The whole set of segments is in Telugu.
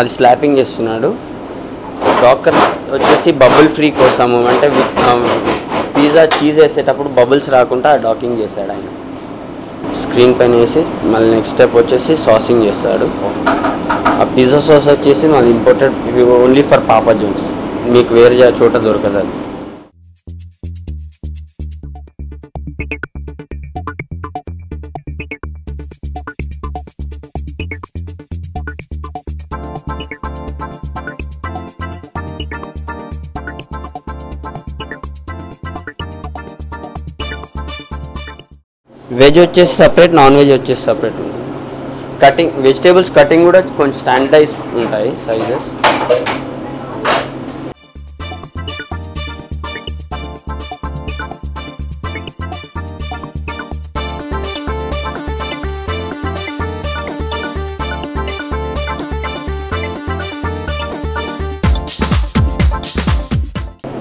అది స్లాపింగ్ చేస్తున్నాడు. డాకర్ వచ్చేసి బబుల్ ఫ్రీ కోసము, అంటే పిజ్జా చీజ్ వేసేటప్పుడు బబుల్స్ రాకుండా డాకింగ్ చేశాడు ఆయన. స్క్రీన్ పైన వేసి మళ్ళీ నెక్స్ట్ స్టెప్ వచ్చేసి సాసింగ్ చేస్తాడు. ఆ పిజ్జా సాస్ వచ్చేసి మాది ఇంపోర్టెడ్, ఓన్లీ ఫర్ పాపా జోన్స్, మీకు వేరే చోట దొరకదు అది. వెజ్ వచ్చేసి సపరేట్, నాన్ వెజ్ వచ్చేసి సపరేట్ ఉంటుంది. కటింగ్ వెజిటేబుల్స్ కటింగ్ కూడా కొంచెం స్టాండర్డైజ్ ఉంటాయి సైజెస్.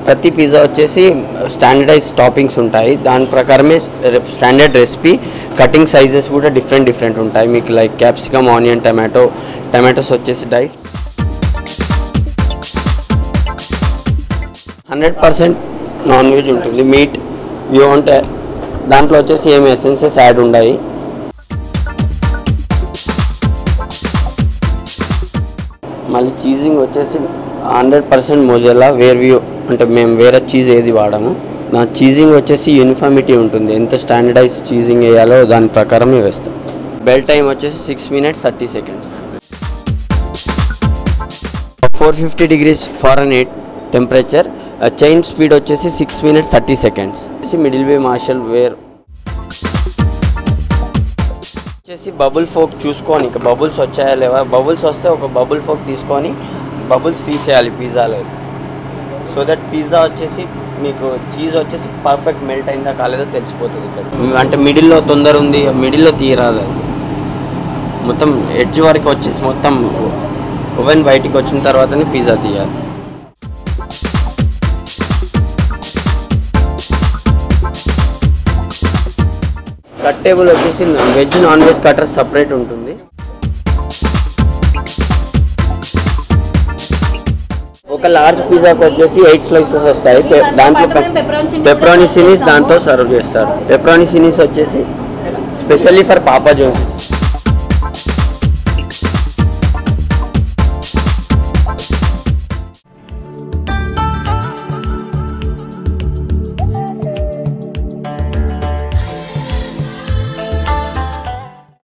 ప్రతి పిజ్జా వచ్చేసి స్టాండర్డైజ్ టాపింగ్స్ ఉంటాయి, దాని ప్రకారమే స్టాండర్డ్ రెసిపీ. కటింగ్ సైజెస్ కూడా డిఫరెంట్ ఉంటాయి మీకు, లైక్ క్యాప్సికమ్, ఆనియన్, టమాటోస్ వచ్చేసి డైట్ 100% నాన్ వెజ్ ఉంటుంది. మీట్ వ్యూ అంటే దాంట్లో వచ్చేసి ఏమి ఎసెన్సెస్ యాడ్ ఉన్నాయి. మళ్ళీ చీజింగ్ వచ్చేసి 100% మొజెల్లా, వేర్ వ్యూ అంటే మేము వేరే చీజ్ ఏది వాడము. నా చీజింగ్ వచ్చేసి యూనిఫామిటీ ఉంటుంది, ఎంత స్టాండర్డైజ్ చీజింగ్ వేయాలో దాని ప్రకారమే వేస్తాం. బెల్ టైం వచ్చేసి 6 minutes 30 seconds. 450 degrees Fahrenheit temperature. Chain speed వచ్చేసి 6 minutes 30 seconds. మిడిల్ వే మార్షల్ వేర్ వచ్చేసి బబుల్ ఫోక్ చూసుకొని, ఇంకా బబుల్స్ వచ్చాయా లేవా, బబుల్స్ వస్తే ఒక బబుల్ ఫోక్ తీసుకొని బబుల్స్ తీసేయాలి పిజ్జాలో, సో దట్ పిజ్జా వచ్చేసి మీకు చీజ్ వచ్చేసి పర్ఫెక్ట్ మెల్ట్ అయిందా కాలేదో తెలిసిపోతుంది. ఇక్కడ అంటే మిడిల్లో తొందర ఉంది, మిడిల్లో తీయరాదు, మొత్తం ఎడ్జ్ వరకు వచ్చేసి మొత్తం ఓవెన్ బయటికి వచ్చిన తర్వాతనే పిజ్జా తీయాలి. కట్ టేబుల్ వచ్చేసి veg non veg cutter separate ఉంటుంది. ఒక లార్జ్ పిజ్జాకి వచ్చేసి 8 slices వస్తాయి. దాంట్లో పెప్పరోనీ సినీస్ దాంతో సర్వ్ చేస్తారు. పెప్పరోనీ సినీస్ వచ్చేసి స్పెషల్లీ ఫర్ పాపా జోన్స్.